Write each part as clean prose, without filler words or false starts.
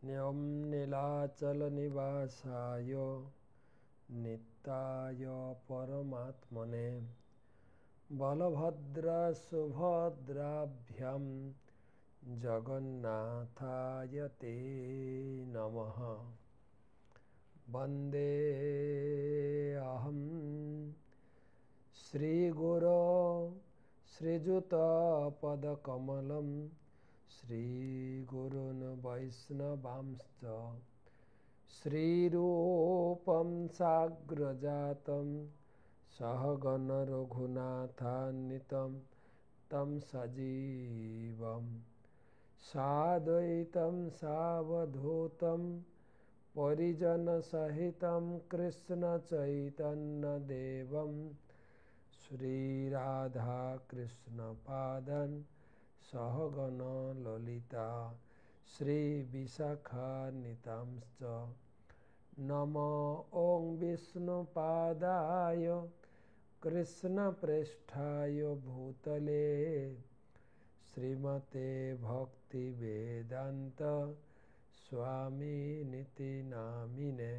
न्यं नीलाचलनिवासाय नित्याय परमात्मने बलभद्रसुभद्राभ्यां जगन्नाथाय ते नमः। वन्देऽहं श्रीगुरो श्रीयुतपदकमलं श्रीगुरून् वैष्णवांश्च श्रीरूपं साग्रजातं सहगण रघुनाथान्वितं तं सजीवं साद्वैतं सावधूतं परिजनसहितं कृष्णचैतन्यदेवं श्रीराधाकृष्णपादान् सहगण ललिता श्रीविशाखान्वितांश्च नमो ॐ विष्णुपादाय कृष्णप्रेष्ठाय भूतले श्रीमते भक्तिवेदान्त स्वामिनिति नामिने।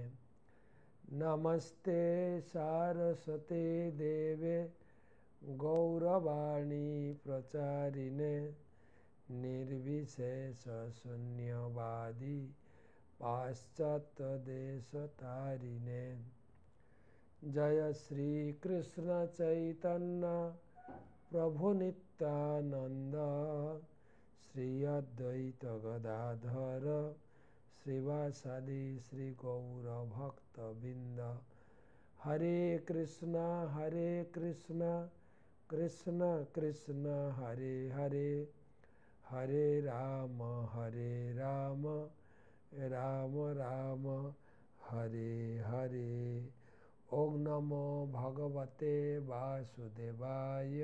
नमस्ते सारस्वते देवे गौरवाणी प्रचारिणे निर्विशेषशून्यवादी पाश्चात्यदेशतारिणे। जय श्री कृष्ण चैतन्य प्रभु नित्यानंद श्री अद्वैत गदाधर श्रीवासादि श्री गौर भक्तबिंद। हरे कृष्णा कृष्ण कृष्ण हरे हरे, हरे राम राम राम हरे हरे। ओम नमो भगवते वासुदेवाय,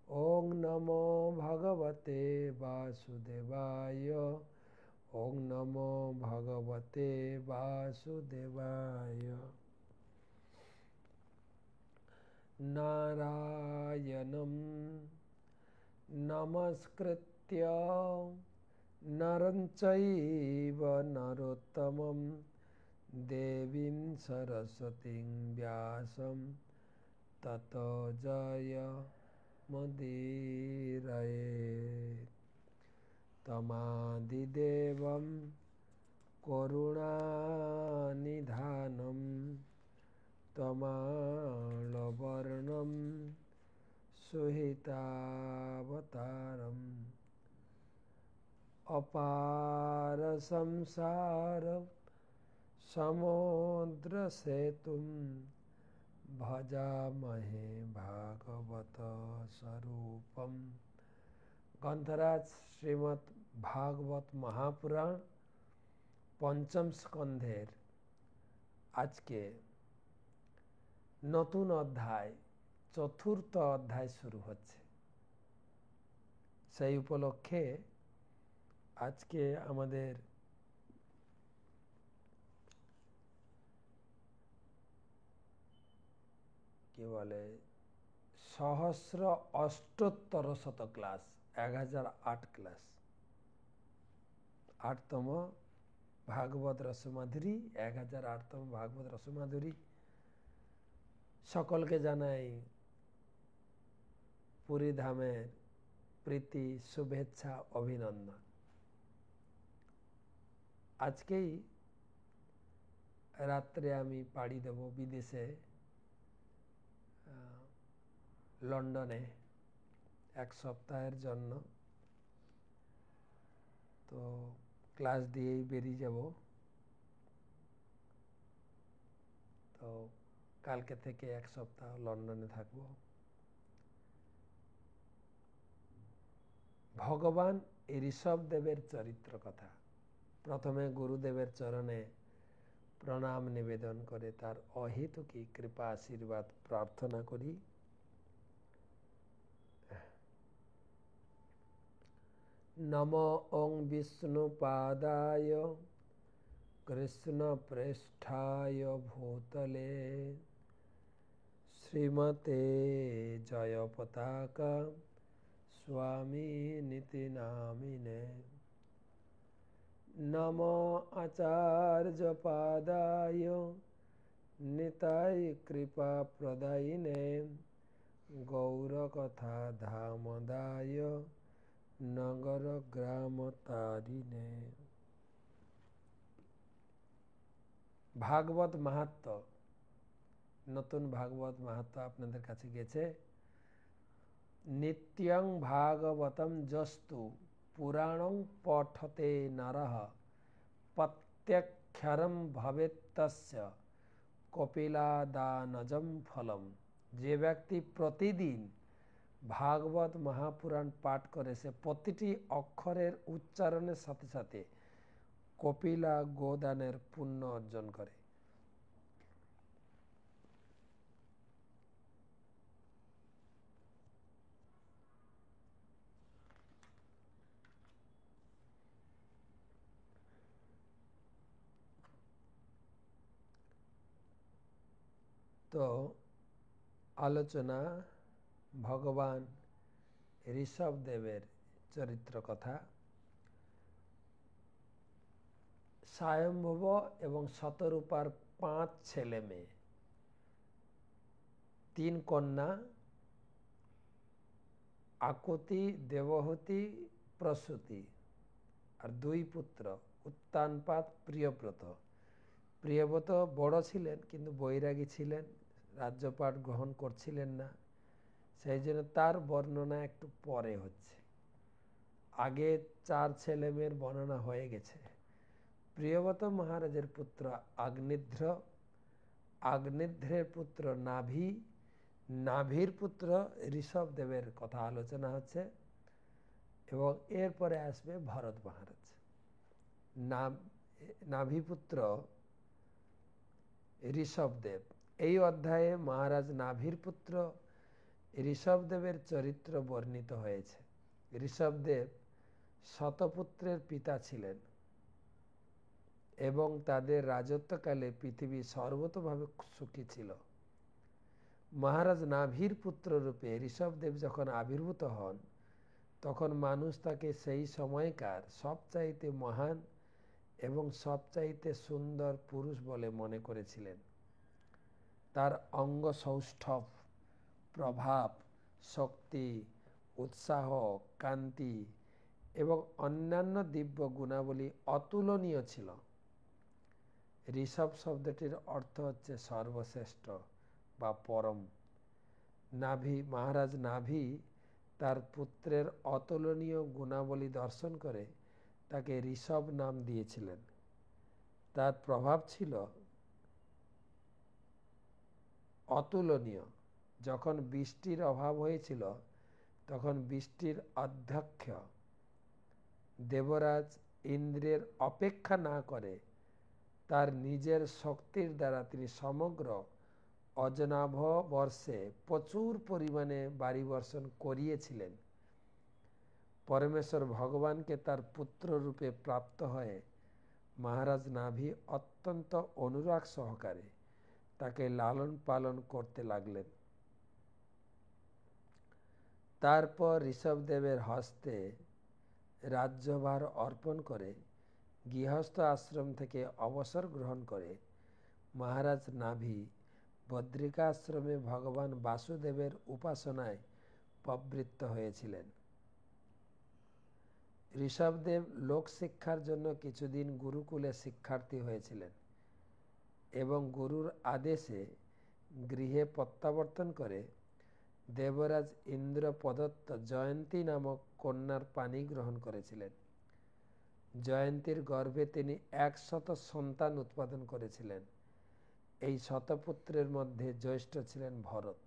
ओम नमो भगवते वासुदेवाय, ओम नमो भगवते वासुदेवाय। नारायणं नमस्कृत्य नरं चैव नरोत्तमं देवीं सरस्वतीं व्यासं ततो जयमुदीरयेत्। तमादिदेवं करुणानिधानं तमालवर्णं सुहितावतारम् अपार संसार समुद्रसेतुं भजामहे भागवत स्वरूपम्। ग्रंथराज श्रीमद् भागवत महापुराण पंचम स्कंधेर आज के नतून अध्याय चतुर्थ अध्याय शुरू होच्छे। सेई उपलक्षे आज के आमादेर कि बोले सहस्र अष्टोत्तर शत क्लास 1008 क्लास 8तम भागवत रसमाधुरी 1008तम भागवत रसमाधुरी सकल के जानाई पुरी धामेर प्रीति शुभेच्छा अभिनंदन। आज के रात्रे आमी पाड़ी देव विदेशे लंडने एक सप्ताहेर जन्य। तो क्लास दिए बेरिये যাব। तो কালকে থেকে एक सप्ताह लंडने থাকবো। भगवान ऋषभदेवेर चरित्र कथा प्रथमे गुरुदेवेर चरणे प्रणाम निवेदन करे तार अहेतुकी कृपा आशीर्वाद प्रार्थना करी। नमो ओं विष्णुपादाय कृष्णप्रेष्ठाय भूतले श्रीमते जयपताका स्वामी नीति नामिने। नम आचार्यपादाय निताय कृपा प्रदायिने गौरकथा धामदाय नगर ग्राम तारिणे। ভাগবত মাহাত্ম্য, নতুন ভাগবত মাহাত্ম্য আপনাদের কাছে গেছে। নিত্যং ভাগবতম যস্তু পুরাণং পঠতে নরঃ প্রত্যক্ষরম ভবেত্তস্য কপিলাদানজম ফলম। যে ব্যক্তি প্রতিদিন ভাগবত মহাপুরাণ পাঠ করে সে প্রতিটি অক্ষরের উচ্চারণের সাথে সাথে কপিলা গোদানের পুণ্য অর্জন করে। তো আলোচনা ভগবান ঋষভদেবের চরিত্র কথা। স্বয়ম্ভব এবং শতরূপার 5 ছেলে মেয়ে, 3 কন্যা আকুতি, দেবহূতি, প্রসূতি, আর 2 পুত্র উত্তানপাদ, প্রিয়ব্রত। প্রিয়ব্রত বড় ছিলেন কিন্তু বৈরাগী ছিলেন, রাজ্যপাট গ্রহণ করছিলেন না, সেই জন্য তার বর্ণনা একটু পরে হচ্ছে। আগে 4 ছেলে মেয়ের বর্ণনা হয়ে গেছে। প্রিয়ব্রত মহারাজের পুত্র আগ্নিধ্র, আগ্নিধ্রের পুত্র নাভি, নাভির পুত্র ঋষভদেবের কথা আলোচনা হচ্ছে, এবং এরপরে আসবে ভরত মহারাজ। নাভিপুত্র ঋষভদেব। এই অধ্যায়ে মহারাজ নাভির পুত্র ঋষভদেবের চরিত্র বর্ণিত হয়েছে। ঋষভদেব শতপুত্রের পিতা ছিলেন এবং তাদের রাজত্বকালে পৃথিবী সর্বতোভাবে সুখী ছিল। মহারাজ নাভির পুত্র রূপে ঋষভদেব যখন আবির্ভূত হন তখন মানুষ তাকে সেই সময়কার সবচাইতে মহান এবং সবচাইতে সুন্দর পুরুষ বলে মনে করেছিলেন। তার অঙ্গ সৌষ্ঠব, প্রভাব, শক্তি, উৎসাহ, কান্তি এবং অন্যান্য দিব্য গুণাবলী অতুলনীয় ছিল। ঋষভ শব্দটির অর্থ হচ্ছে সর্বশ্রেষ্ঠ বা পরম। নাভি, মহারাজ নাভি তার পুত্রের অতুলনীয় গুণাবলী দর্শন করে তাকে ঋষভ নাম দিয়েছিলেন। তার প্রভাব ছিল অতুলনীয়। যখন বৃষ্টির অভাব হয়েছিল তখন বৃষ্টির অধ্যক্ষ দেবরাজ ইন্দ্রের অপেক্ষা না করে তার নিজের শক্তির দ্বারা তিনি সমগ্র অজনাভ বর্ষে প্রচুর পরিমাণে বারি বর্ষণ করিয়েছিলেন। পরমেশ্বর ভগবানকে তার পুত্র রূপে প্রাপ্ত হয়ে মহারাজ নাভি অত্যন্ত অনুরাগ সহকারে তাকে লালন পালন করতে লাগলেন। তারপর ঋষভদেবের হস্তে রাজ্যভার অর্পণ করে গৃহস্থ আশ্রম থেকে অবসর গ্রহণ করে মহারাজ নাভি বদ্রিকাশ্রমে ভগবান বাসুদেবের উপাসনায় প্রবৃত্ত হয়েছিলেন। ঋষভদেব লোকশিক্ষার জন্য কিছুদিন গুরুকুলে শিক্ষার্থী হয়েছিলেন এবং গুরুর আদেশে গৃহে প্রত্যাবর্তন করে দেবরাজ ইন্দ্র প্রদত্ত জয়ন্তী নামক কন্যার পানি গ্রহণ করেছিলেন। জয়ন্তীর গর্ভে তিনি 100 সন্তান উৎপাদন করেছিলেন। এই শতপুত্রের মধ্যে জ্যেষ্ঠ ছিলেন ভরত।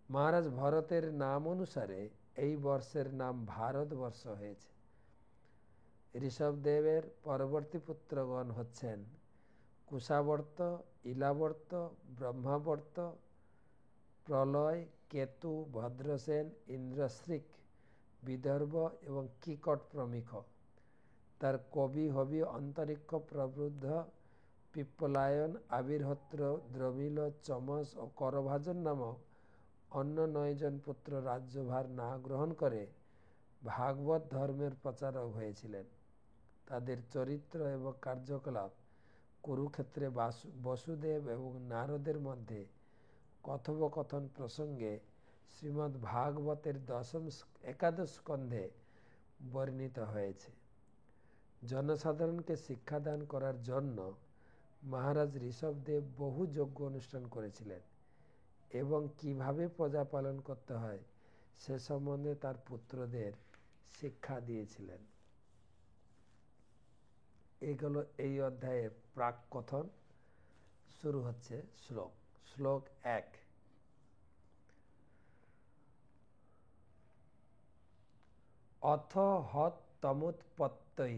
মহারাজ ভরতের নাম অনুসারে এই বর্ষের নাম ভারতবর্ষ হয়েছে। ঋষভদেবের পরবর্তী পুত্রগণ হচ্ছেন কুশাবর্ত, ইলাবর্ত, ব্রহ্মাবর্ত, প্রলয়, কেতু, ভদ্রসেন, ইন্দ্রশ্রিক, বিদর্ভ এবং কিকট প্রমুখ। তার কবি, হবি, অন্তরিক্ষ, প্রবুদ্ধ, পিপ্পলায়ন, আবির্হত্র, দ্রমিল, চমস ও করভাজন নামক অন্য 9 জন পুত্র রাজ্যভার না গ্রহণ করে ভাগবত ধর্মের প্রচারক হয়েছিলেন। তাদের চরিত্র এবং কার্যকলাপ, কুরুক্ষেত্রে বসুদেব এবং নারদের মধ্যে কথোপকথন প্রসঙ্গে শ্রীমদ্ ভাগবতের একাদশ স্কন্ধে বর্ণিত হয়েছে। জনসাধারণকে শিক্ষাদান করার জন্য মহারাজ ঋষভদেব বহু যজ্ঞ অনুষ্ঠান করেছিলেন এবং কিভাবে প্রজা পালন করতে হয় সে সম্বন্ধে তার পুত্রদের শিক্ষা দিয়েছিলেন। এইগুলো এই অধ্যায়ের প্রাক কথন। শুরু হচ্ছে শ্লোক। শ্লোক 1। অথ হতমুৎপত্তৈ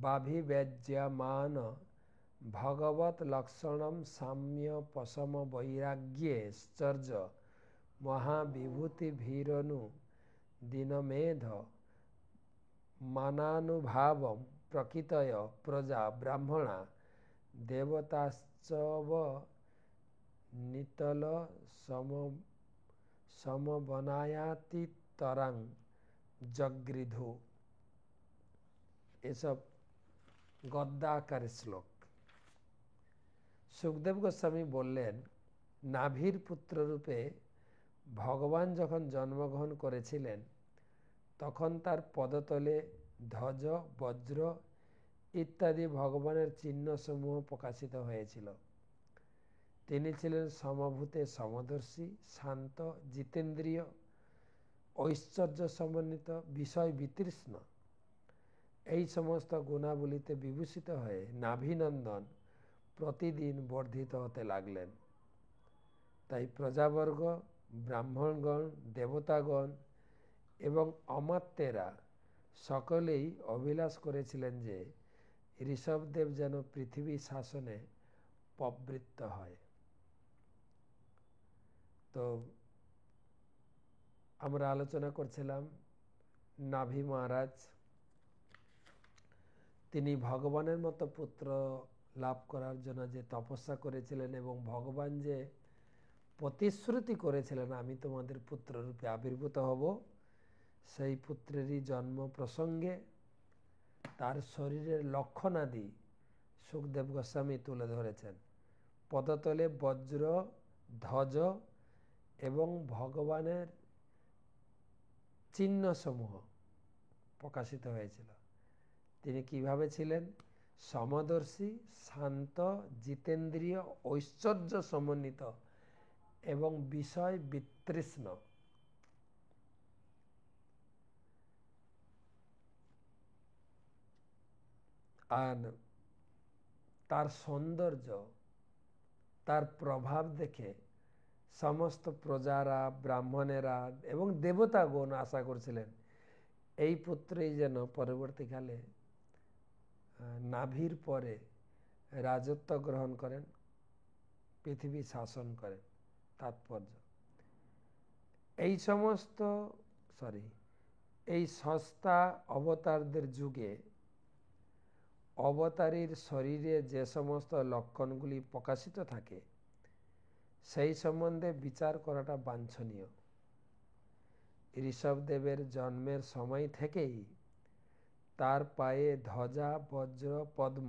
বাভিবেজ্যমান ভগবত লক্ষণম সাম্য পশম বৈরাগ্যে শ্চর্য মহাবিভূতিভিরনু দীনমেধ মানানুভাবম প্রকৃতয় প্রজা ব্রাহ্মণা দেবতাশ্চব নিতল সমবনায়াতিতরাং জগৃধু। এসব গদ্যাকারে শ্লোক। সুখদেব গোস্বামী বললেন, নাভির পুত্ররূপে ভগবান যখন জন্মগ্রহণ করেছিলেন তখন তার পদতলে ধ্বজ, বজ্র ইত্যাদি ভগবানের চিহ্নসমূহ প্রকাশিত হয়েছিল। তিনি ছিলেন সমভূতে সমদর্শী, শান্ত, জিতেন্দ্রিয়, ঐশ্বর্য সমন্বিত, বিষয় বিতৃষ্ণ। এই সমস্ত গুণাবলীতে বিভূষিত হয়ে নাভিনন্দন প্রতিদিন বর্ধিত হতে লাগলেন। তাই প্রজাবর্গ, ব্রাহ্মণগণ, দেবতাগণ এবং অমাত্যেরা সকলেই অভিলাষ করেছিলেন যে ঋষভদেব যেন পৃথিবী শাসনে প্রবৃত্ত হয়। তো আমরা আলোচনা করছিলাম নাভি মহারাজ, তিনি ভগবানের মতো পুত্র লাভ করার জন্য যে তপস্যা করেছিলেন এবং ভগবান যে প্রতিশ্রুতি করেছিলেন আমি তোমাদের পুত্ররূপে আবির্ভূত হব, সেই পুত্রেরই জন্ম প্রসঙ্গে তার শরীরের লক্ষণাদি সুখদেব গোস্বামী তুলে ধরেছেন। পদতলে বজ্র, ধ্বজ এবং ভগবানের চিহ্নসমূহ প্রকাশিত হয়েছিল। তিনি কিভাবে ছিলেন? সমদর্শী, শান্ত, জিতেন্দ্রিয়, ঐশ্বর্য সমন্বিত এবং বিষয় বিতৃষ্ণ। আর তার সৌন্দর্য, তার প্রভাব দেখে সমস্ত প্রজারা, ব্রাহ্মণেরা এবং দেবতাগণ আশা করছিলেন এই পুত্রই যেন পরবর্তীকালে নাভির পরে রাজত্ব গ্রহণ করেন, পৃথিবী শাসন করেন। তাৎপর্য, এই সস্তা অবতারদের যুগে অবতারীর শরীরে যে সমস্ত লক্ষণগুলি প্রকাশিত থাকে সেই সম্বন্ধে বিচার করাটা বাঞ্ছনীয়। ঋষভদেবের জন্মের সময় থেকেই তার পায়ে ধ্বজা, বজ্র, পদ্ম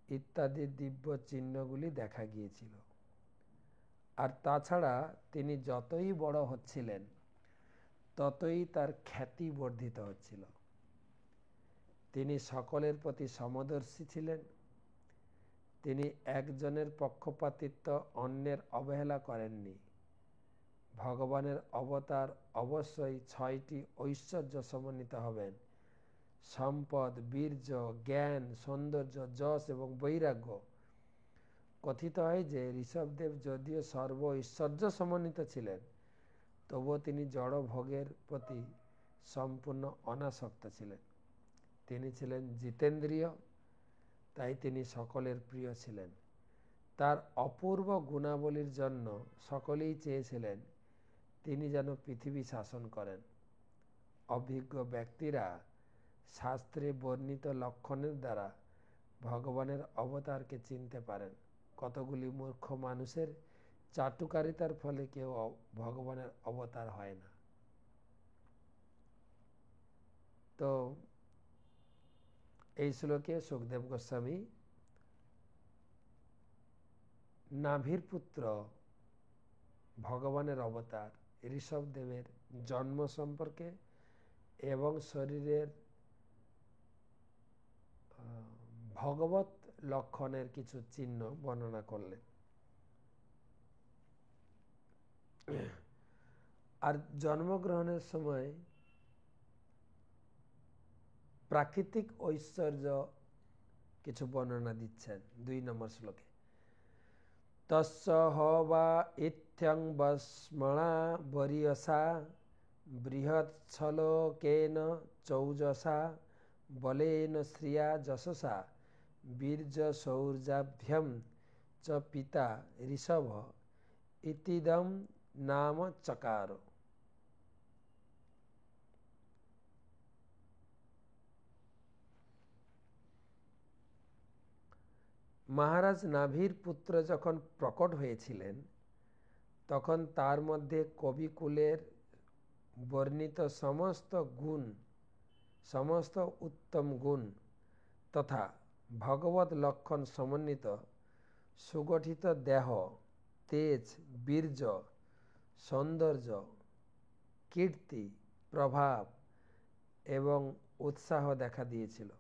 ইত্যাদি দিব্য চিহ্নগুলি দেখা গিয়েছিল। আর তাছাড়া তিনি যতই বড় হচ্ছিলেন ততই তার খ্যাতি বর্ধিত হচ্ছিল। তিনি সকলের প্রতি সমদর্শী ছিলেন। তিনি একজনের পক্ষপাতিত্ব, অন্যের অবহেলা করেননি। ভগবানের অবতার অবশ্যই 6টি ঐশ্বর্য সমন্বিত হবেন: সম্পদ, বীর্য, জ্ঞান, সৌন্দর্য, যশ এবং বৈরাগ্য। কথিত হয় যে ঋষভদেব যদিও সর্ব ঐশ্বর্য সমন্বিত ছিলেন তবুও তিনি জড় ভোগের প্রতি সম্পূর্ণ অনাসক্ত ছিলেন। তিনি ছিলেন জিতেন্দ্রিয়, তাই তিনি সকলের প্রিয় ছিলেন। তার অপূর্ব গুণাবলীর জন্য সকলেই চেয়েছিলেন তিনি যেন পৃথিবী শাসন করেন। অভিজ্ঞ ব্যক্তিরা শাস্ত্রে বর্ণিত লক্ষণের দ্বারা ভগবানের অবতারকে চিনতে পারেন। কতগুলি মূর্খ মানুষের চাটুকারিতার ফলে কেউ ভগবানের অবতার হয় না। তো এই শ্লোকে সুখদেব গোস্বামী নাভির পুত্র ভগবানের অবতার ঋষভদেবের জন্ম সম্পর্কে এবং শরীরের ভগবত লক্ষণের কিছু চিহ্ন বর্ণনা করলেন। আর জন্মগ্রহণের সময় প্রাকৃতিক ঐশ্বর্য কিছু বর্ণনা দিচ্ছেন 2 নম্বর শ্লোকে। তস্য হবা ইত্যং বস্মণা বরিয়সা বৃহৎছলোকেন চৌজসা বলেন শ্রিয়া যশসা বীর্য সৌর্যাভ্যম চ পিতা ঋষভ ইতিদম নাম চকার। মহারাজ নাভির পুত্র যখন প্রকট হয়েছিলেন তখন তার মধ্যে কবিকুলের বর্ণিত সমস্ত গুণ, সমস্ত উত্তম গুণ তথা ভগবত লক্ষণ সমন্বিত সুগঠিত দেহ, তেজ, বীর্য, সৌন্দর্য, কীর্তি, প্রভাব এবং উৎসাহ দেখা দিয়েছিল।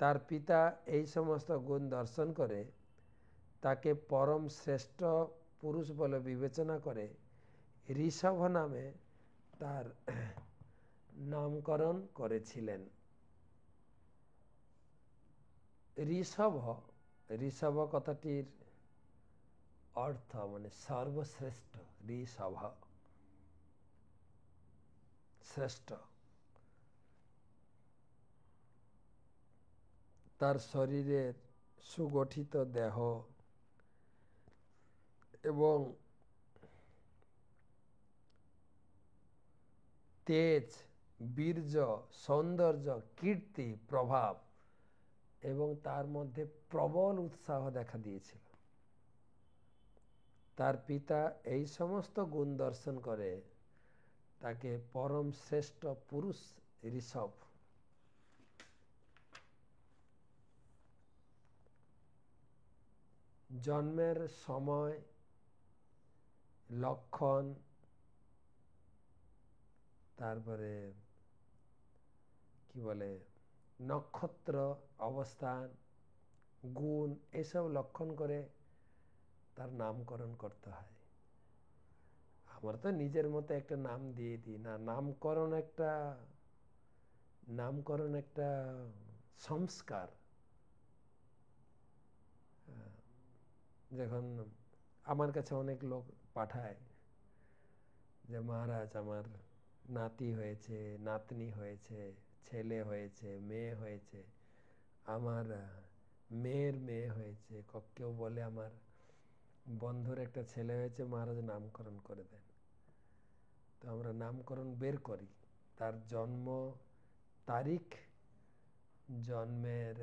তার পিতা এই সমস্ত গুণ দর্শন করে তাকে পরম শ্রেষ্ঠ পুরুষ বলে বিবেচনা করে ঋষভ নামে তার নামকরণ করেছিলেন। ঋষভ কথাটির অর্থ মানে সর্বশ্রেষ্ঠ, ঋষভ শ্রেষ্ঠ। তার শরীরের সুগঠিত দেহ এবং তেজ, বীর্য, সৌন্দর্য, কীর্তি, প্রভাব এবং তার মধ্যে প্রবল উৎসাহ দেখা দিয়েছিল। তার পিতা এই সমস্ত গুণ দর্শন করে তাকে পরম শ্রেষ্ঠ পুরুষ ঋষভ। জন্মের সময়, লক্ষণ, তারপরে কি বলে নক্ষত্র অবস্থান, গুণ, এসব লক্ষণ করে তার নামকরণ করতে হয়। আমরা তো নিজের মতো একটা নাম দিয়ে দিই না। নামকরণ একটা সংস্কার। যখন আমার কাছে অনেক লোক পাঠায় যে মহারাজ আমার নাতি হয়েছে, নাতনি হয়েছে, ছেলে হয়েছে, মেয়ে হয়েছে, আমার মেয়ের মেয়ে হয়েছে, কেউ বলে আমার বন্ধুর একটা ছেলে হয়েছে, মহারাজ নামকরণ করে দেন। তো আমরা নামকরণ বের করি, তার জন্ম তারিখ, জন্মের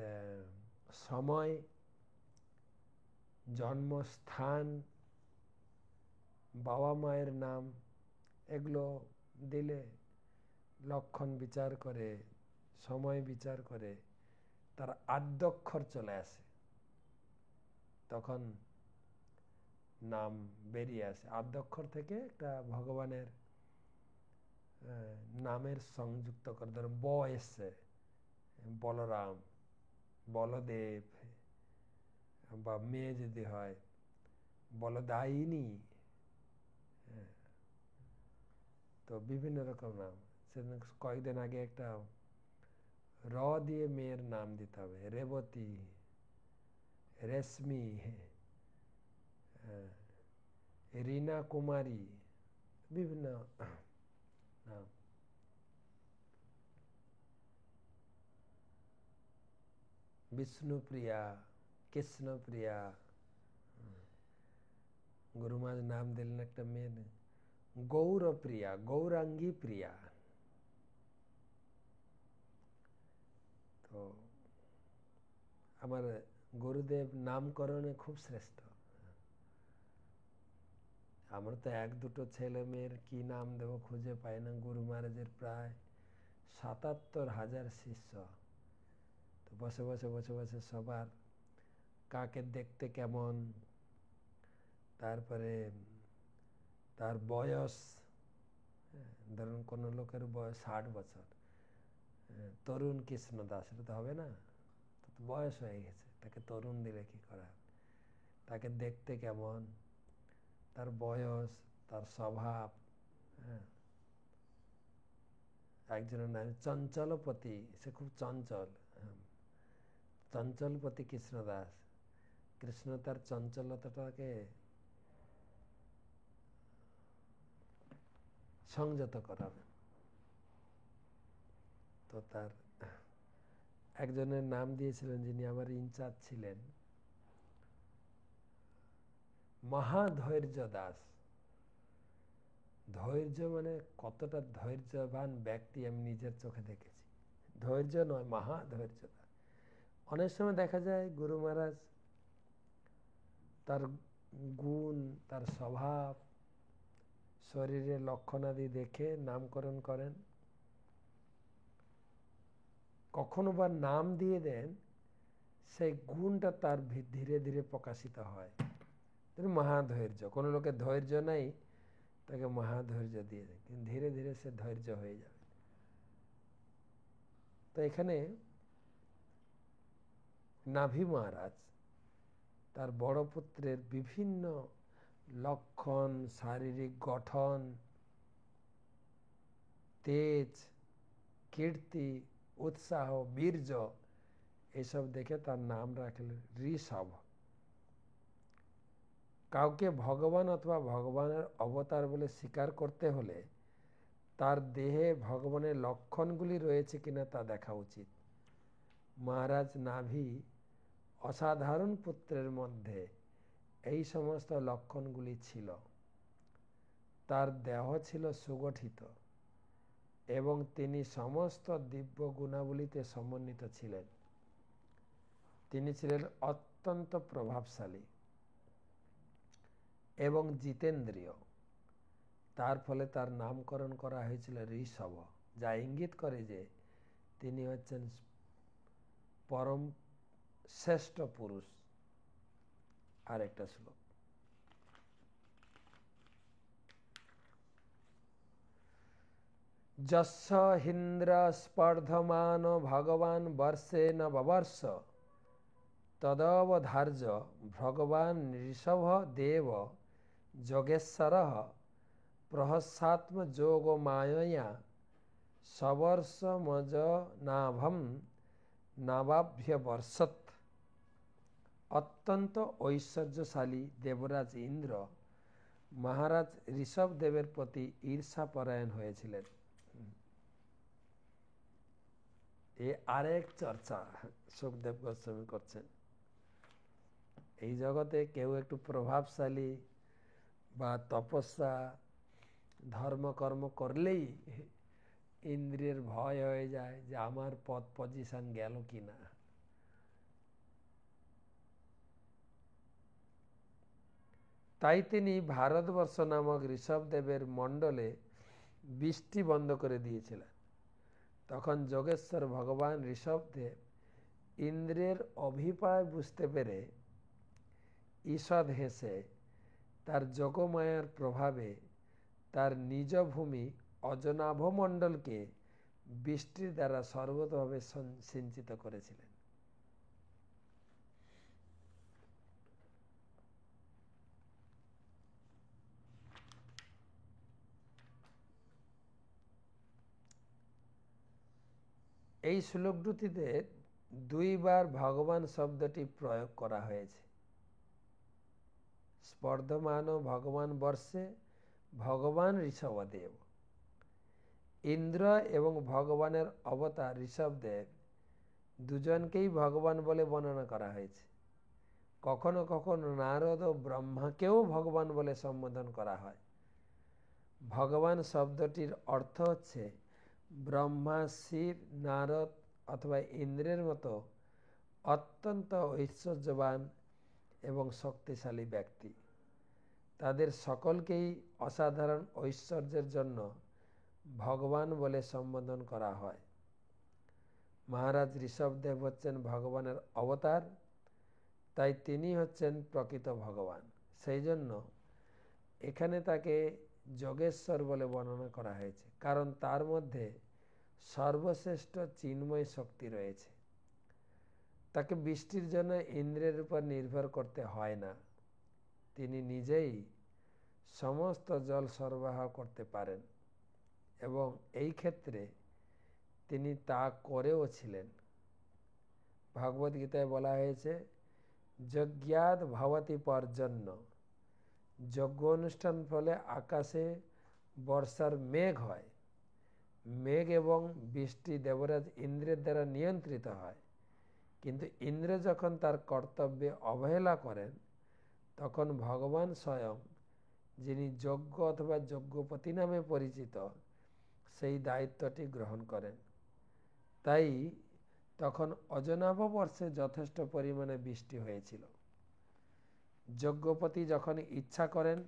সময়, জন্মস্থান, বাবা মায়ের নাম, এগুলো দিলে লক্ষণ বিচার করে, সময় বিচার করে তার আদ্যক্ষর চলে আসে, তখন নাম বেরিয়ে আসে। আদ্যক্ষর থেকে একটা ভগবানের নামের সংযুক্ত করে, ধরো ব এসছে, বলরাম, বলদেব, বা মেয়ে যদি হয় বলদায়িনী, তো বিভিন্ন রকম নাম। সেদিন কয়েকদিন আগে একটা র দিয়ে মেয়ের নাম দিতে হবে, রেবতী, রেশমি, রীনা কুমারী, বিভিন্ন নাম। বিষ্ণুপ্রিয়া, কৃষ্ণপ্রিয়া। গুরু মহারাজ নাম দিলেন একটা মেয়ের গৌরপ্রিয়া, গৌরাঙ্গী প্রিয়া। তো আমার গুরুদেব নামকরণে খুব শ্রেষ্ঠ। আমরা তো এক দুটো ছেলে মেয়ের কি নাম দেব খুঁজে পাই না। গুরু মহারাজের প্রায় ৭৭,০০০ শিষ্য। তো বসে বসে বসে বসে সবার কাকে দেখতে কেমন, তারপরে তার বয়স, ধরুন কোনো লোকের বয়স ৬০ বছর, তরুণ কৃষ্ণ দাস, এটা তো হবে না, বয়স হয়ে গেছে, তাকে তরুণ দিলে কি করা, তাকে দেখতে কেমন, তার বয়স, তার স্বভাব। একজনের নাম চঞ্চলপতি, সে খুব চঞ্চল, চঞ্চলপতি কৃষ্ণ দাস। কৃষ্ণ তার চঞ্চলতাটাকে সংযত করাবে। তো তার একজনের নাম দিয়েছিলেন, যিনি আমার ইনচার্জ ছিলেন, মহাধৈর্য দাস। ধৈর্য মানে কতটা ধৈর্যবান ব্যক্তি আমি নিজের চোখে দেখেছি। ধৈর্য নয়, মহাধৈর্য দাস। অনেক সময় দেখা যায় গুরু মহারাজ তার গুণ, তার স্বভাব, শরীরের লক্ষণাদি দেখে নামকরণ করেন, কখনো বা নাম দিয়ে দেন, সেই গুণটা তার ধীরে ধীরে প্রকাশিত হয়। মহাধৈর্য, কোনো লোকের ধৈর্য নাই, তাকে মহাধৈর্য দিয়ে দেয়, কিন্তু ধীরে ধীরে সে ধৈর্য হয়ে যাবে। তো এখানে নাভি মহারাজ তার বড় পুত্রের বিভিন্ন লক্ষণ, শারীরিক গঠন, তেজ, কীর্তি, উৎসাহ, বীর্য, এসব দেখে তার নাম রাখলেন ঋষভ। কাউকে ভগবান অথবা ভগবানের অবতার বলে স্বীকার করতে হলে তার দেহে ভগবানের লক্ষণগুলি রয়েছে কিনা তা দেখা উচিত। মহারাজ নাভি অসাধারণ পুত্রের মধ্যে এই সমস্ত লক্ষণগুলি ছিল। তার দেহ ছিল সুগঠিত এবং তিনি সমস্ত দিব্য গুণাবলীতে সমন্বিত ছিলেন। তিনি ছিলেন অত্যন্ত প্রভাবশালী এবং জিতেন্দ্রীয়। তার ফলে তার নামকরণ করা হয়েছিল ঋষভ, যা ইঙ্গিত করে যে তিনি হচ্ছেন পরম শ্রেষ্ঠ পুরুষ। আর একটা শ্লোক, যস্য হিন্দ্র স্পর্ধমান ভগবান বর্ষে ন ববর্ষ তদবধার্য ভগবান ঋষভ দেব যোগেশ্বর প্রহসাত্ম যোগ মায়য়া সবর্ষমজনাভম নাবাভ্যবর্ষৎ। অত্যন্ত ঐশ্বর্যশালী দেবরাজ ইন্দ্র মহারাজ ঋষভ দেবের প্রতি ঈর্ষাপরায়ণ হয়েছিলেন। এই আরেক চর্চা সুখদেব গোস্বামী করছেন। এই জগতে কেউ একটু প্রভাবশালী বা তপস্যা ধর্মকর্ম করলেই ইন্দ্রিয়ের ভয় হয়ে যায় যে আমার পদ পজিশন গেল কিনা। তাই তিনি ভারতবর্ষ নামক ঋষভদেবের মণ্ডলে বৃষ্টি বন্ধ করে দিয়েছিলেন। তখন যোগেশ্বর ভগবান ঋষভদেব ইন্দ্রের অভিপ্রায় বুঝতে পেরে ঈষৎ হেসে তার যোগমায়ার প্রভাবে তার নিজ ভূমি অজনাভমণ্ডলকে বৃষ্টির দ্বারা সর্বতভাবে সিঞ্চিত করেছিলেন। এই শ্লোক দুটিতে দুইবার ভগবান শব্দটি প্রয়োগ করা হয়েছে। স্পর্ধমান ভগবান বর্ষে ভগবান ঋষভদেব। ইন্দ্র এবং ভগবানের অবতার ঋষভদেব দুজনকেই ভগবান বলে বর্ণনা করা হয়েছে। কখনো কখনো নারদ ও ব্রহ্মাকেও ভগবান বলে সম্বোধন করা হয়। ভগবান শব্দটির অর্থ হচ্ছে ব্রহ্মা, শিব, নারদ অথবা ইন্দ্রের মতো অত্যন্ত ঐশ্বর্যবান এবং শক্তিশালী ব্যক্তি। তাদের সকলকেই অসাধারণ ঐশ্বর্যের জন্য ভগবান বলে সম্বোধন করা হয়। মহারাজ ঋষভদেব হচ্ছেন ভগবানের অবতার, তাই তিনি হচ্ছেন প্রকৃত ভগবান। সেই জন্য এখানে তাকে যোগেশ্বর বলে বর্ণনা করা হয়েছে, কারণ তার মধ্যে সর্বশ্রেষ্ঠ চিন্ময় শক্তি রয়েছে। তাকে বৃষ্টির জন্য ইন্দ্রের উপর নির্ভর করতে হয় না, তিনি নিজেই সমস্ত জল সরবরাহ করতে পারেন এবং এই ক্ষেত্রে তিনি তা করেও ছিলেন। ভগবদ্গীতায় বলা হয়েছে যজ্ঞাদ ভবতি পর্জন্য, যজ্ঞ অনুষ্ঠান ফলে আকাশে বর্ষার মেঘ হয়। মেঘ এবং বৃষ্টি দেবরাজ ইন্দ্রের দ্বারা নিয়ন্ত্রিত হয়, কিন্তু ইন্দ্র যখন তার কর্তব্যে অবহেলা করেন তখন ভগবান স্বয়ং, যিনি যজ্ঞ অথবা যজ্ঞপতি নামে পরিচিত, সেই দায়িত্বটি গ্রহণ করেন। তাই তখন অজনাভ বর্ষে যথেষ্ট পরিমাণে বৃষ্টি হয়েছিল। যজ্ঞপতি যখন ইচ্ছা করেন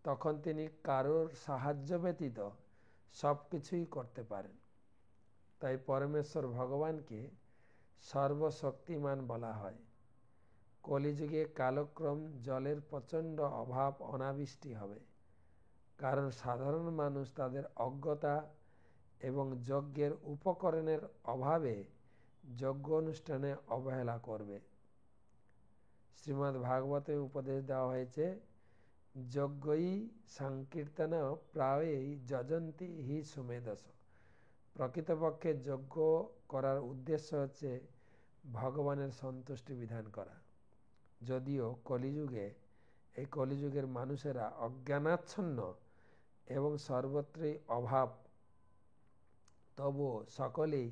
তখন তিনি কারোর সাহায্য ব্যতীত সব কিছুই করতে পারেন। তাই পরমেশ্বর ভগবানকে সর্বশক্তিমান বলা হয়। কলিযুগে কালক্রম জলের প্রচণ্ড অভাব, অনাবৃষ্টি হবে, কারণ সাধারণ মানুষ তাদের অজ্ঞতা এবং যজ্ঞের উপকরণের অভাবে যজ্ঞ অনুষ্ঠানে অবহেলা করবে। শ্রীমদ্ ভাগবতে উপদেশ দেওয়া হয়েছে যজ্ঞই সংকীর্তন প্রায়ই যজন্তি হি সুমেধস। প্রকৃতপক্ষে যজ্ঞ করার উদ্দেশ্য হচ্ছে ভগবানের সন্তুষ্টি বিধান করা। যদিও এই কলিযুগের মানুষেরা অজ্ঞানাচ্ছন্ন এবং সর্বত্রই অভাব, তবুও সকলেই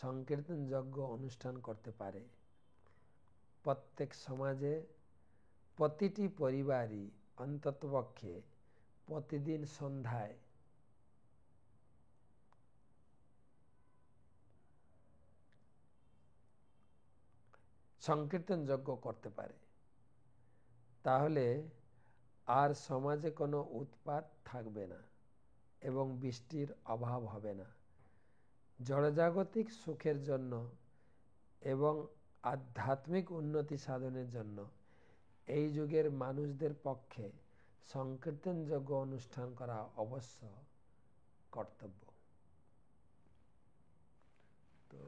সংকীর্তন যজ্ঞ অনুষ্ঠান করতে পারে। প্রত্যেক সমাজে প্রতিটি পরিবারই অন্ততপক্ষে প্রতিদিন সন্ধ্যায় সংকীর্তন যজ্ঞ করতে পারে। তাহলে আর সমাজে কোনো উৎপাত থাকবে না এবং বৃষ্টির অভাব হবে না। জড়জাগতিক সুখের জন্য এবং আধ্যাত্মিক উন্নতি সাধনের জন্য এই যুগের মানুষদের পক্ষে সংকীর্তন যজ্ঞ অনুষ্ঠান করা অবশ্য কর্তব্য। তো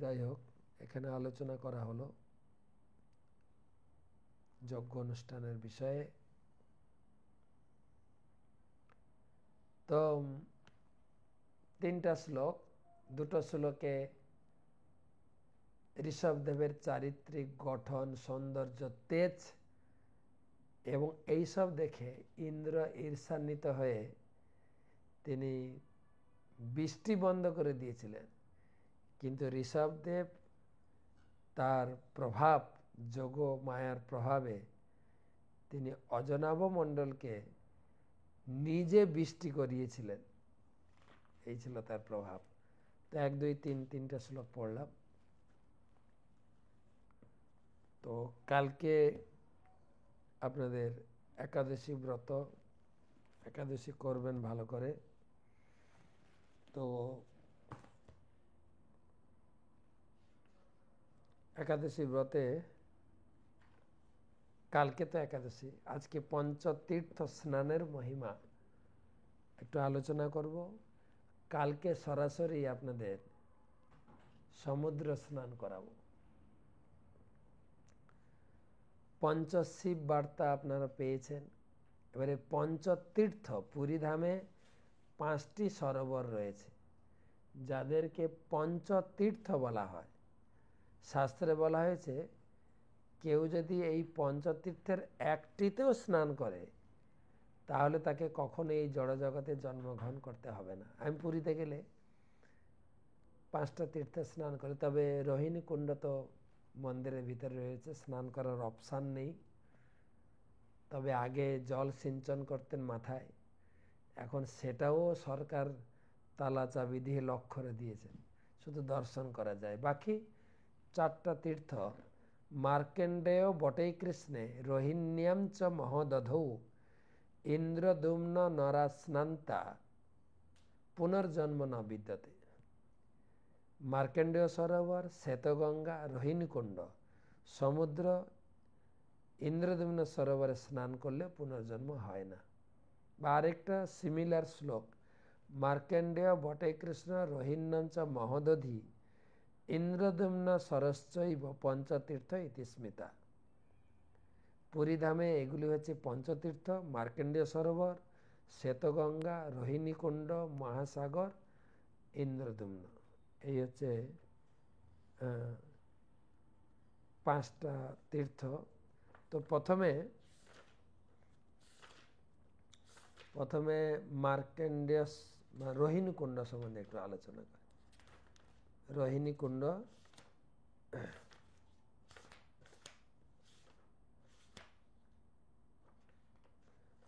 যাই হোক, এখানে আলোচনা করা হলো যজ্ঞ অনুষ্ঠানের বিষয়ে। তো 3টা শ্লোক, 2টো শ্লোকে ঋষভদেবের চারিত্রিক গঠন, সৌন্দর্য, তেজ এবং এইসব দেখে ইন্দ্র ঈর্ষান্বিত হয়ে তিনি বৃষ্টি বন্ধ করে দিয়েছিলেন। কিন্তু ঋষভদেব তার প্রভাব, যোগ মায়ার প্রভাবে তিনি অজনাভ মণ্ডলকে নিজে বৃষ্টি করিয়েছিলেন। এই ছিল তার প্রভাব। তো 1, 2, 3 3টা শ্লোক পড়লাম। তো কালকে আপনাদের একাদশী ব্রত, একাদশী করবেন ভালো করে। তো একাদশী ব্রতে কালকে তো একাদশী, আজকে পঞ্চতীর্থ স্নানের মহিমা একটু আলোচনা করব। কালকে সরাসরি আপনাদের সমুদ্র স্নান করাবো। পঞ্চশিব বার্তা আপনারা পেয়েছেন। এবারে পঞ্চতীর্থ, পুরীধামে 5টি সরোবর রয়েছে যাদেরকে পঞ্চতীর্থ বলা হয়। শাস্ত্রে বলা হয়েছে কেউ যদি এই পঞ্চতীর্থের একটিতেও স্নান করে তাহলে তাকে কখনো এই জড়জগতে জন্মগ্রহণ করতে হবে না। আমি পুরীতে গেলে 5টা তীর্থে স্নান করি, তবে রোহিণী কুণ্ড তো মন্দিরের ভিতরে রয়েছে, স্নান করার অপশান নেই। তবে আগে জল সিঞ্চন করতেন মাথায়, এখন সেটাও সরকার তালা চাবি দিয়ে লক করে দিয়েছেন, শুধু দর্শন করা যায়। বাকি 4টা তীর্থ মার্কেন্ডেয় বটেই কৃষ্ণে রোহিণ্যাম চ মহোদধৌ ইন্দ্রদুম্ন নরাস্নান্তা पुनर्जन्म न विद्यते। मार्कंडेय सरोवर, श्वेतगंगा, रोहिणीकुंड, समुद्र, इंद्रद्युम्न सरोवरे स्नान करले पुनर्जन्म হয় না। বা আরেকটা সিমিলার শ্লোক, মার্কন্ডেয় বটে কৃষ্ণ রোহিণ্যঞ্চ মহোদধি ইন্দ্রদ্যুম্ন সরশ্চৈব পঞ্চতীর্থ ইতি স্মৃতা। পুরীধামে এগুলি হচ্ছে পঞ্চতীর্থ, মার্কন্ডেয় সরোবর, শ্বেতগঙ্গা, রোহিণীকুণ্ড, মহাসাগর, ইন্দ্রদ্যুম্ন। এই হচ্ছে 5টা তীর্থ। তো প্রথমে মার্কন্ডেয় রোহিণীকুণ্ড সম্বন্ধে একটু আলোচনা করি। রোহিণীকুণ্ড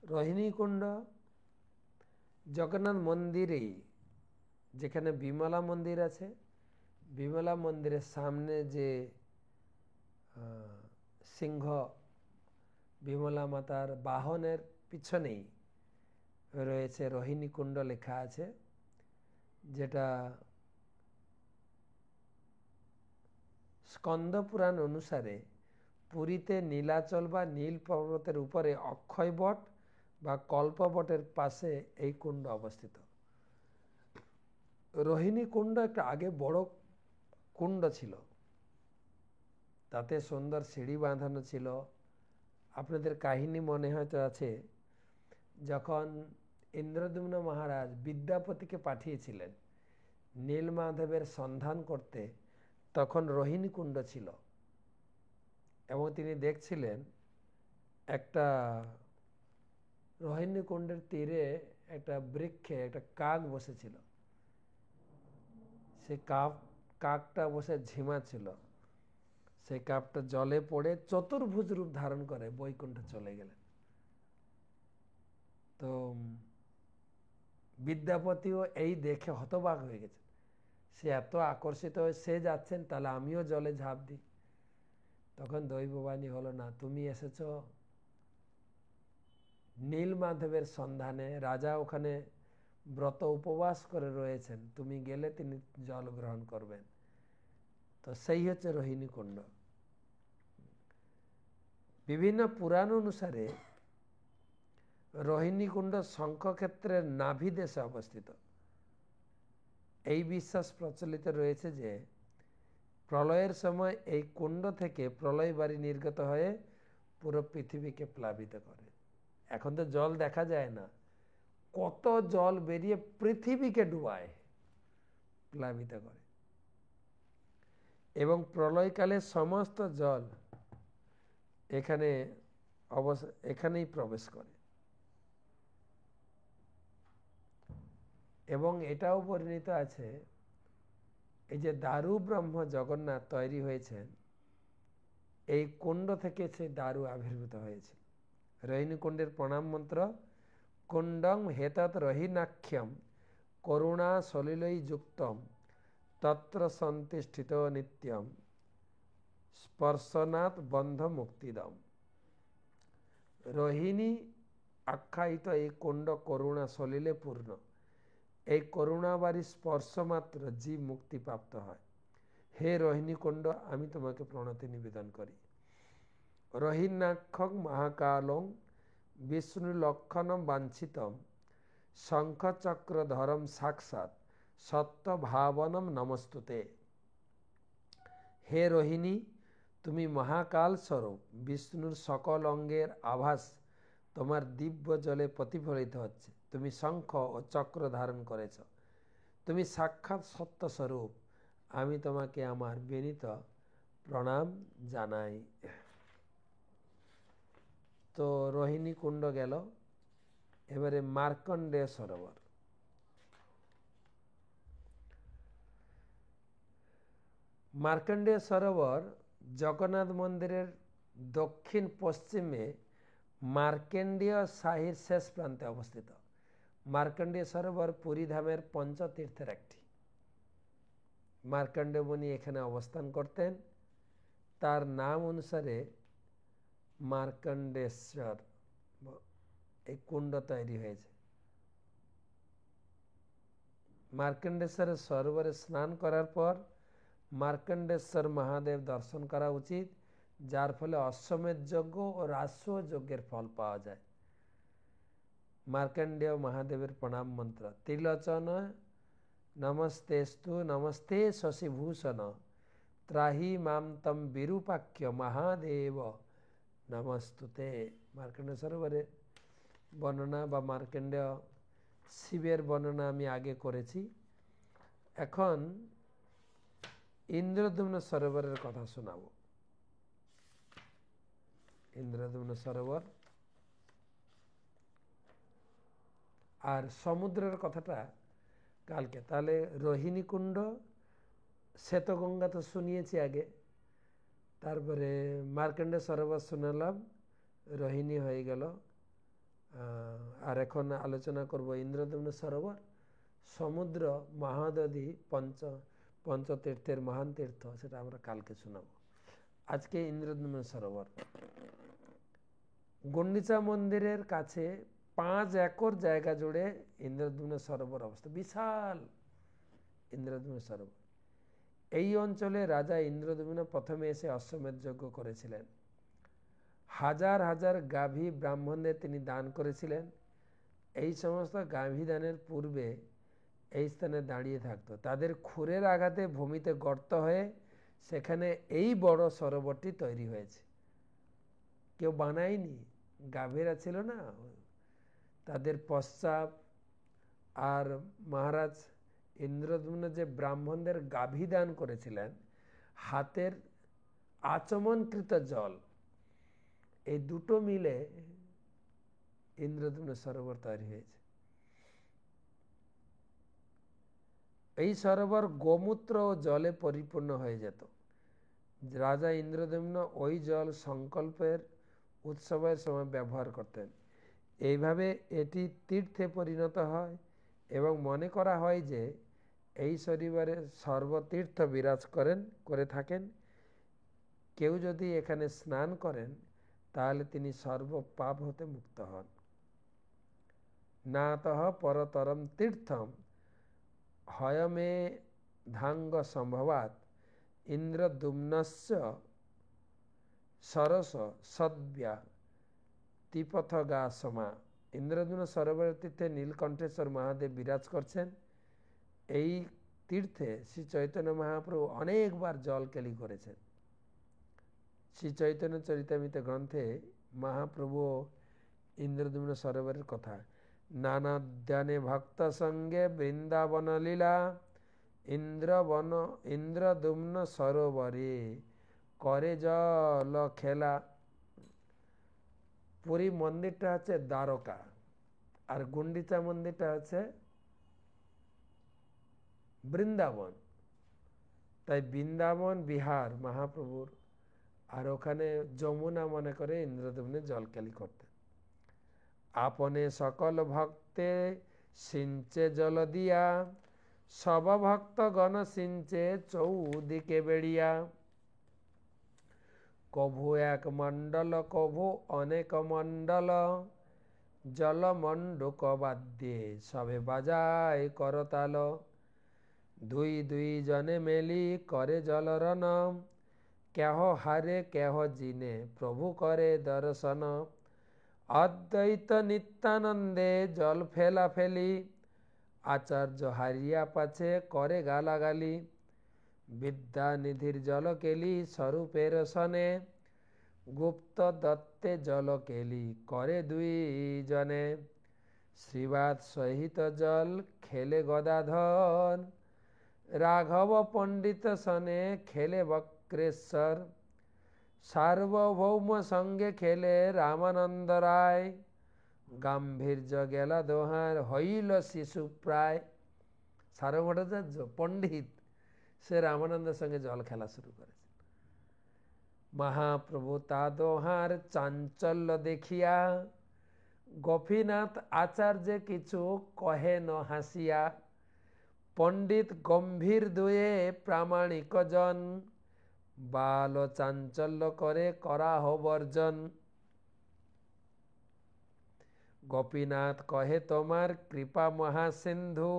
রোহিণীকুণ্ড জগন্নাথ মন্দিরে, যেখানে বিমলা মন্দির আছে, বিমলা মন্দিরের সামনে যে সিংহ বিমলা মাতার বাহনের পিছনেই রয়েছে রোহিণীকুণ্ড লেখা আছে, যেটা স্কন্দ পুরাণ অনুসারে পুরীতে নীলাচল বা নীল পর্বতের উপরে অক্ষয় বট বা কল্পবটের পাশে এই কুণ্ড অবস্থিত। রোহিণীকুণ্ড একটা আগে বড় কুণ্ড ছিল, তাতে সুন্দর সিঁড়ি বাঁধানো ছিল। আপনাদের কাহিনী মনে হয়তো আছে, যখন ইন্দ্রদ্যুম্ন মহারাজ বিদ্যাপতিকে পাঠিয়েছিলেন নীলমাধবের সন্ধান করতে, তখন রোহিণীকুণ্ড ছিল এবং তিনি দেখছিলেন একটা রোহিণীকুণ্ডের তীরে একটা বৃক্ষে একটা কাক বসেছিল। সে কাকটা বসে ঝিমাচ্ছিল। সেই কাকটা জলে পড়ে চতুর্ভুজ রূপ ধারণ করে বৈকুণ্ঠে চলে গেলেন। তো বিদ্যাপতিও এই দেখে হতবাক হয়ে গেছে। সে এত আকর্ষিত হয়ে সে যাচ্ছেন, তাহলে আমিও জলে ঝাঁপ দিই। তখন দৈববাণী হলো, না, তুমি এসেছ নীলমাধবের সন্ধানে, রাজা ওখানে ব্রত উপবাস করে রয়েছেন, তুমি গেলে তিনি জল গ্রহণ করবেন। তো সেই হচ্ছে রোহিণীকুণ্ড। বিভিন্ন পুরাণ অনুসারে রোহিণীকুণ্ড শঙ্খক্ষেত্রের নাভি দেশে অবস্থিত। এই বিশ্বাস প্রচলিত রয়েছে যে প্রলয়ের সময় এই কুণ্ড থেকে প্রলয় বাড়ি নির্গত হয়ে পুরো পৃথিবীকে প্লাবিত করে। এখন তো জল দেখা যায় না, কত জল বেরিয়ে পৃথিবীকে ডুবায়, প্লাবিত করে, এবং প্রলয়কালে সমস্ত জল এখানেই প্রবেশ করে। এবং এটাও বর্ণিত আছে, এই যে দারু ব্রহ্ম জগন্নাথ তৈরি হয়েছেন, এই কুণ্ড থেকে সেই দারু আবির্ভূত হয়েছে। রোহিণীকুণ্ডের প্রণাম মন্ত্র, কুণ্ডং হেতৎ রোহিণাখ্যম করুণা সলিলৈ যুক্তম তত্র সন্তিষ্ঠিত নিত্যম স্পর্শনাথ বন্ধ মুক্তিদম। রোহিণী আখ্যায়িত এই কুণ্ড করুণা সলিলে পূর্ণ। এই করুণাবারী স্পর্শ মাত্র জীব মুক্তিপ্রাপ্ত হয়। হে রোহিণীকুণ্ড, আমি তোমাকে প্রণতি নিবেদন করি। রোহিণাক্ষং মহাকালং বিষ্ণু লক্ষণম বাঞ্ছিতম শঙ্খচক্রধরম সাক্ষাৎ সত্য ভাবনম নমস্তুতে। হে রোহিণী, তুমি মহাকাল স্বরূপ, বিষ্ণুর সকল অঙ্গের আভাস তোমার দিব্য জলে প্রতিফলিত হচ্ছে। তুমি শঙ্খ ও চক্র ধারণ করেছ, তুমি সাক্ষাৎ সত্য স্বরূপ। আমি তোমাকে আমার বিনীত প্রণাম জানাই। তো রোহিণীকুণ্ড গেল, এবারে মার্কন্ডেয় সরোবর। মার্কন্ডেয় সরোবর জগন্নাথ মন্দিরের দক্ষিণ পশ্চিমে মার্কন্ডেয় সাহির শেষ প্রান্তে অবস্থিত। মার্কন্ডেয় সরোবর পুরী ধামের পঞ্চতীর্থের একটি। মার্কন্ডেয় মুনি এখানে অবস্থান করতেন। তার নাম অনুসারে মার্কন্ডেশ্বর এই কুণ্ড তৈরি হয়েছে। মার্কণ্ডেশ্বর সরোবরে স্নান করার পর মার্কণ্ডেশ্বর মহাদেব দর্শন করা উচিত, যার ফলে অশ্বমেধ যজ্ঞ ও রাজসূয় যজ্ঞের ফল পাওয়া যায়। মার্কণ্ডেয় মহাদেবের প্রণাম মন্ত্র: ত্রিলোচন নমস্তেস্তু নমস্তে শশীভূষণ ত্রাহি মাম তম বিরূপাক্ষ মহাদেব নমস্তুতে। মার্কণ্ডেয় সরোবরের বর্ণনা বা মার্কণ্ডেয় শিবের বর্ণনা আমি আগে করেছি। এখন ইন্দ্রদ্যুম্ন সরোবরের কথা শোনাব। ইন্দ্রদ্যুম্ন সরোবর আর সমুদ্রের কথাটা কালকে। তাহলে রোহিণী কুণ্ড, শ্বেতগঙ্গা তো শুনিয়েছি আগে, তারপরে মার্কণ্ডেয় সরোবর শুনালাম, রোহিণী হয়ে গেল। আর এখন আলোচনা করব ইন্দ্রদ্যুম্ন সরোবর। সমুদ্র মহাদধি পঞ্চতীর্থের মহান তীর্থ, সেটা আমরা কালকে শোনাব। আজকে ইন্দ্রদ্যুম্ন সরোবর। গুন্ডিচা মন্দিরের কাছে 5 একর জায়গা জুড়ে ইন্দ্রদ্যুম্ন সরোবর অবস্থিত, বিশাল ইন্দ্রদ্যুম্ন সরোবর। এই অঞ্চলে রাজা ইন্দ্রদ্যুম্ন প্রথমে এসে অশ্বমেধ যজ্ঞ করেছিলেন। হাজার হাজার গাভী ব্রাহ্মণদের তিনি দান করেছিলেন। এই সমস্ত গাভী দানের পূর্বে এই স্থানে দাঁড়িয়ে থাকতো। তাদের খুরের আঘাতে ভূমিতে গর্ত হয়ে সেখানে এই বড় সরোবরটি তৈরি হয়েছে। কেউ বানায়নি, গাভীরা ছিল না, তাদের পশ্চাৎ। আর মহারাজ ইন্দ্রদ্যুম্ন যে ব্রাহ্মণদের গাভী দান করেছিলেন, হাতের আচমনকৃত জল, এই দুটো মিলে ইন্দ্রদ্যুম্ন সরোবর তৈরি হয়েছে। এই সরোবর গোমূত্র ও জলে পরিপূর্ণ হয়ে যেত। রাজা ইন্দ্রদ্যুম্ন ওই জল সংকল্পের উৎসবের সময় ব্যবহার করতেন। এইভাবে এটি তীর্থে পরিণত হয় এবং মনে করা হয় যে এই সরোবরে সর্বতীর্থ বিরাজ করে থাকেন। কেউ যদি এখানে স্নান করেন তাহলে তিনি সর্বপাপ হতে মুক্ত হন। নাতঃ পরতরম তীর্থম হয়মে ধাঙ্গ সম্ভবাত ইন্দ্রদ্যুম্নস্য সরস সদ্ব্যা তীপথগা সমা। ইন্দ্রদ্যুম্ন সরোবর তীর্থে নীলকণ্ঠেশ্বর মহাদেব বিরাজ করছেন। এই তীর্থে শ্রী চৈতন্য মহাপ্রভু অনেকবার জল কেলি করেছেন। শ্রী চৈতন্য চরিতামৃত গ্রন্থে মহাপ্রভু ইন্দ্রদ্যুম্ন সরোবরের কথা: নানাদ্যানে ভক্ত সঙ্গে বৃন্দাবন লীলা ইন্দ্রদ্যুম্ন সরোবরে করে জল খেলা। পুরী মন্দিরটা হচ্ছে দ্বারকা, আর গুন্ডিচা মন্দিরটা হচ্ছে বৃন্দাবন। তাই বৃন্দাবন বিহার মহাপ্রভুর, আর ওখানে যমুনা মনে করে ইন্দ্রদ্যুম্নে জলকেলি করতেন। আপনে সকল ভক্তে সিঞ্চে জল দিয়া সব ভক্ত গণ সিঞ্চে চৌদিকে বেড়িয়া। কভু এক মণ্ডল কভু অনেক মণ্ডল জল মণ্ডুক বাদ্যে সবে বাজায় করতাল। দুই দুই জনে মেলি করে জলরণ কেহ হারে কেহ জিনে প্রভু করে দর্শন। অদ্বৈত নিত্যানন্দে জল ফেলা ফেলি আচার্য হারিয়া পাছে করে গালাগালি। বিদ্যানিধির জল কেলি স্বরূপের সনে গুপ্ত দত্তে জল কেলি করে দুই জনে। শ্রীবাদ সহিত জল খেলে গদাধর রাঘব পণ্ডিত সনে খেলে বক্রেশ্বর। সার্বভৌম সঙ্গে খেলে রামানন্দ রায় গাম্ভীর্য গেলা দোহার হইল শিশু প্রায়। সার্বভৌমাচার্য পণ্ডিত, সে রামানন্দের সঙ্গে জল খেলা শুরু করেছে। মহাপ্রভু তা দোহার চাঞ্চল্য দেখিয়া গোপীনাথ আচার্য কিছু কহে ন হাসিয়া। পণ্ডিত গম্ভীর দুয়ে প্রামাণিক জন বাল চাঞ্চল্য করে করাহ বর্জন। গোপীনাথ কহে তোমার কৃপা মহাসিন্ধু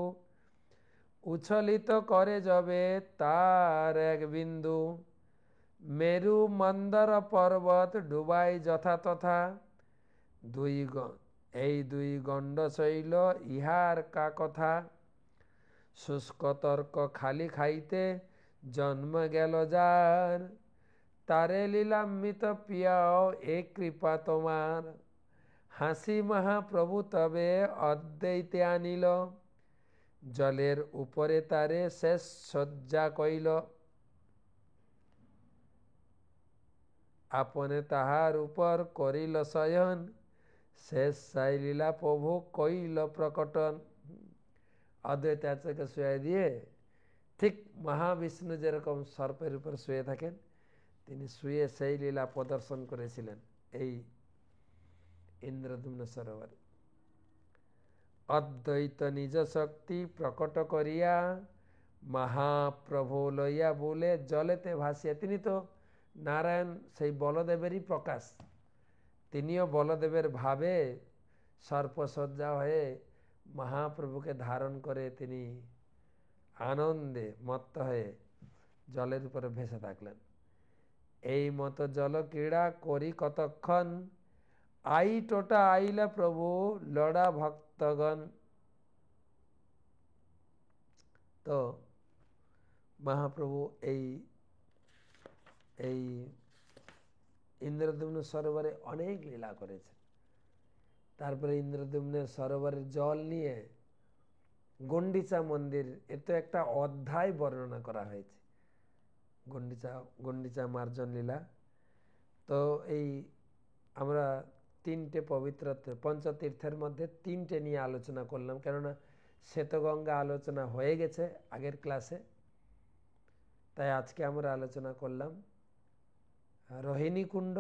উচ্ছলিত করে যবে তার এক বিন্দু, মেরু মন্দর পর্বত ডুবাই যথা তথা। এই দুই গণ্ডশৈল ইহার কা কথা, শুষ্ক তর্ক খালি খাইতে জন্ম গেল যার। তারে লীলান্বিত পিয়াও এ কৃপা তোমার, হাসি মহাপ্রভু তবে অদ্বৈতে আনিল। জলের উপরে তারে শেষ শয্যা কইল, আপনে তাহার উপর করিল শয়ন। শেষ সাই লীলা প্রভু কইল প্রকটন। অদ্বৈত আচার্যকে শুয়ে দিয়ে ঠিক মহাবিষ্ণু যেরকম সর্পের উপর শুয়ে থাকেন, তিনি শুয়ে সেই লীলা প্রদর্শন করেছিলেন এই ইন্দ্রদ্যুম্ন সরোবরে। অদ্বৈত নিজ শক্তি প্রকট করিয়া মহাপ্রভু লইয়া বলে জলেতে ভাসিয়া। তিনি তো নারায়ণ, সেই বলদেবেরই প্রকাশ। তিনিও বলদেবের ভাবে সর্পসজ্জা হয়ে মহাপ্রভুকে ধারণ করে তিনি আনন্দে মত্ত হয়ে জলের উপরে ভেসে থাকলেন। এই মতো জল ক্রীড়া করি কতক্ষণ, আই টোটা আইলা প্রভু লড়া ভক্তগণ। তো মহাপ্রভু এই এই ইন্দ্রদ্যুম্ন সরোবরে অনেক লীলা করেছেন। তারপরে ইন্দ্রদ্যুম্নের সরোবরের জল নিয়ে গণ্ডিচা মন্দির, এর তো একটা অধ্যায় বর্ণনা করা হয়েছে, গণ্ডিচা মার্জন লীলা। তো এই আমরা তিনটে পবিত্র পঞ্চতীর্থের মধ্যে তিনটে নিয়ে আলোচনা করলাম, কেননা শ্বেতগঙ্গা আলোচনা হয়ে গেছে আগের ক্লাসে, তাই আজকে আমরা আলোচনা করলাম রোহিণী কুণ্ড,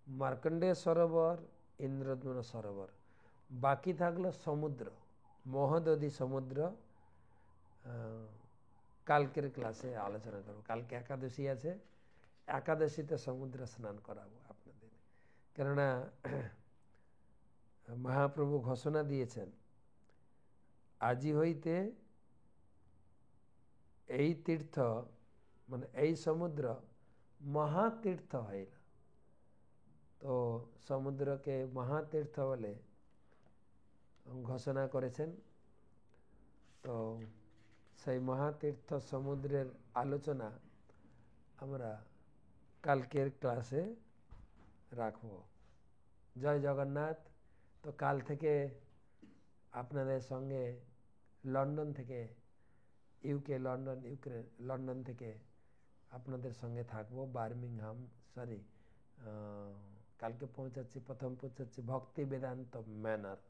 মার্কণ্ডেয় সরোবর, ইন্দ্রদ্যুম্ন সরোবর। বাকি থাকলো সমুদ্র, মহোদধি সমুদ্র। কালকের ক্লাসে আলোচনা করব। কালকে একাদশী আছে, একাদশীতে সমুদ্র স্নান করাবো আপনাদের, কেননা মহাপ্রভু ঘোষণা দিয়েছেন আজি হইতে এই তীর্থ মানে এই সমুদ্র মহাতীর্থ হইল। তো সমুদ্রকে মহাতীর্থ বলে ঘোষণা করেছেন। তো সেই মহাতীর্থ সমুদ্রের আলোচনা আমরা কালকের ক্লাসে রাখব। জয় জগন্নাথ। তো কাল থেকে আপনাদের সঙ্গে লন্ডন থেকে লন্ডন থেকে আপনাদের সঙ্গে থাকবো। বার্মিংহাম কালকে প্রথম পৌঁছাচ্ছি ভক্তি বেদান্ত ম্যানার,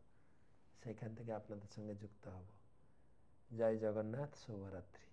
সেখান থেকে আপনাদের সঙ্গে যুক্ত হব। জয় জগন্নাথ, শুভরাত্রি।